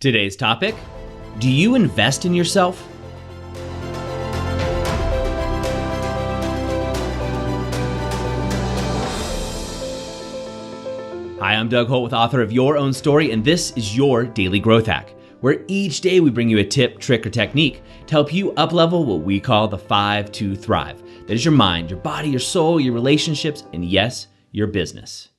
Today's topic, do you invest in yourself? Hi, I'm Doug Holt, author of Your Own Story, and this is your Daily Growth Hack, where each day we bring you a tip, trick, or technique to help you up-level what we call the 5 to Thrive. That is your mind, your body, your soul, your relationships, and yes, your business.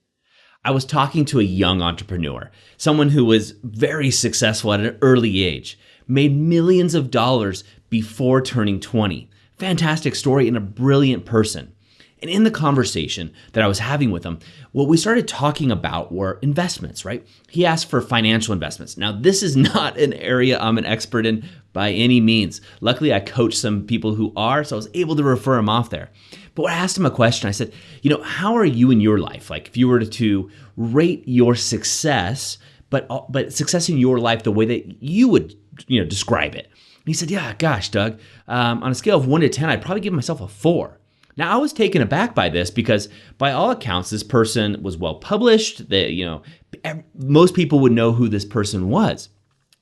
I was talking to a young entrepreneur, someone who was very successful at an early age, made millions of dollars before turning 20. Fantastic story and a brilliant person. And in the conversation that I was having with him, what we started talking about were investments, right? He asked for financial investments. Now, this is not an area I'm an expert in by any means. Luckily, I coach some people who are, so I was able to refer him off there. But when I asked him a question, I said, how are you in your life? Like if you were to rate your success, but success in your life the way that you would, describe it. And he said, yeah, gosh, Doug, on a scale of 1 to 10, I'd probably give myself a 4. Now, I was taken aback by this because by all accounts, this person was well published. Most people would know who this person was.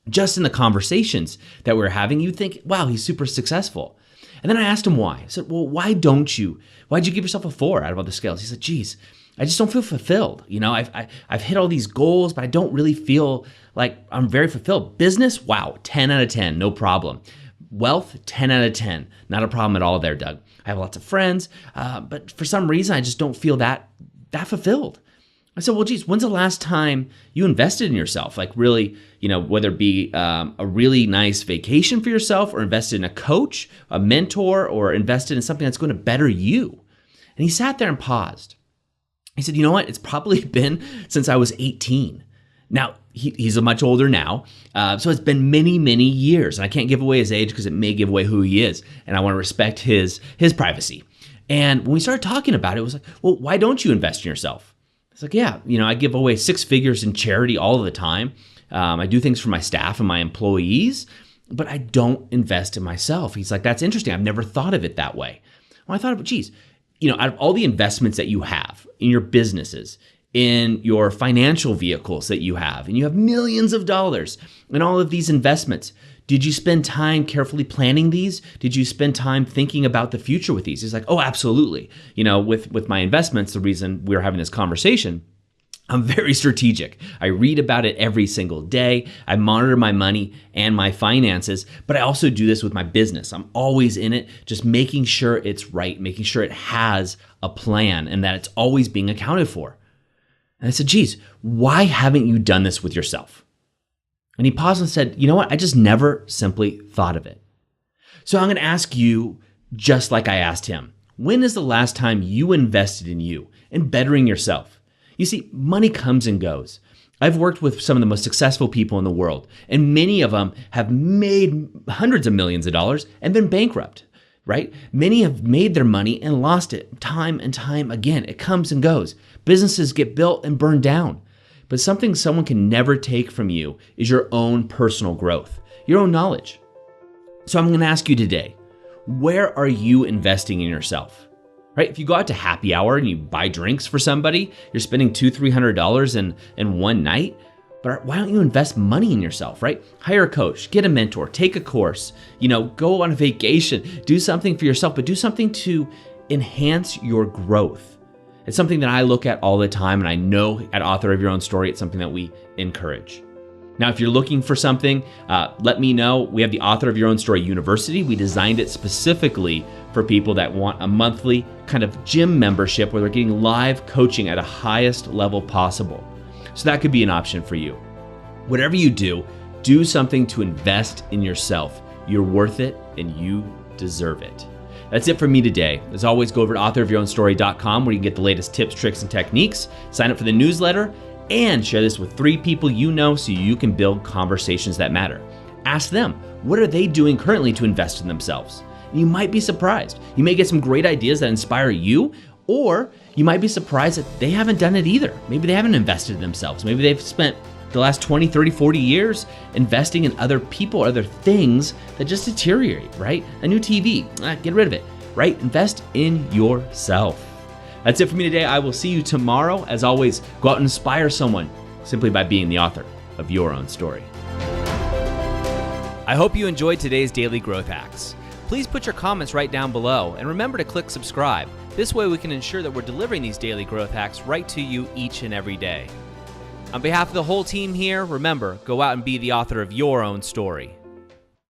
Just in the conversations that we were having, you'd think, wow, he's super successful. And then I asked him why. I said, well, why'd you give yourself a 4 out of all the scales? He said, geez, I just don't feel fulfilled. I've hit all these goals, but I don't really feel like I'm very fulfilled. Business, wow, 10 out of 10, no problem. Wealth, 10 out of 10, not a problem at all there, Doug. I have lots of friends, but for some reason, I just don't feel that fulfilled. I said, well, geez, when's the last time you invested in yourself? Like really, whether it be a really nice vacation for yourself or invested in a coach, a mentor, or invested in something that's going to better you. And he sat there and paused. He said, you know what? It's probably been since I was 18. Now, he's much older now, so it's been many, many years. And I can't give away his age because it may give away who he is, and I want to respect his privacy. And when we started talking about it, it was like, well, why don't you invest in yourself? It's like, yeah, I give away 6 figures in charity all of the time. I do things for my staff and my employees, but I don't invest in myself. He's like, that's interesting. I've never thought of it that way. Well, I thought, geez, out of all the investments that you have in your businesses, in your financial vehicles that you have, and you have millions of dollars in all of these investments, did you spend time carefully planning these? Did you spend time thinking about the future with these? He's like, oh, absolutely. With my investments, the reason we're having this conversation, I'm very strategic. I read about it every single day. I monitor my money and my finances, but I also do this with my business. I'm always in it, just making sure it's right, making sure it has a plan and that it's always being accounted for. And I said, geez, why haven't you done this with yourself? And he paused and said, you know what? I just never simply thought of it. So I'm going to ask you, just like I asked him, when is the last time you invested in you and bettering yourself? You see, money comes and goes. I've worked with some of the most successful people in the world, and many of them have made hundreds of millions of dollars and been bankrupt, right? Many have made their money and lost it time and time again. It comes and goes. Businesses get built and burned down. But something someone can never take from you is your own personal growth, your own knowledge. So I'm going to ask you today, where are you investing in yourself? Right? If you go out to happy hour and you buy drinks for somebody, you're spending $200-300 in one night. But why don't you invest money in yourself, right? Hire a coach, get a mentor, take a course, go on a vacation, do something for yourself, but do something to enhance your growth. It's something that I look at all the time, and I know at Author of Your Own Story, it's something that we encourage. Now, if you're looking for something, let me know. We have the Author of Your Own Story University. We designed it specifically for people that want a monthly kind of gym membership where they're getting live coaching at a highest level possible. So that could be an option for you. Whatever you do something to invest in yourself. You're worth it and you deserve it. That's it for me today. As always, go over to authorofyourownstory.com where you can get the latest tips, tricks, and techniques. Sign up for the newsletter and share this with 3 people you know so you can build conversations that matter. Ask them, what are they doing currently to invest in themselves? And you might be surprised. You may get some great ideas that inspire you, or you might be surprised that they haven't done it either. Maybe they haven't invested in themselves. Maybe they've spent the last 20, 30, 40 years investing in other people, other things that just deteriorate, right? A new TV, get rid of it, right? Invest in yourself. That's it for me today. I will see you tomorrow. As always, go out and inspire someone simply by being the author of your own story. I hope you enjoyed today's Daily Growth Hacks. Please put your comments right down below and remember to click subscribe. This way we can ensure that we're delivering these daily growth hacks right to you each and every day. On behalf of the whole team here, remember, go out and be the author of your own story.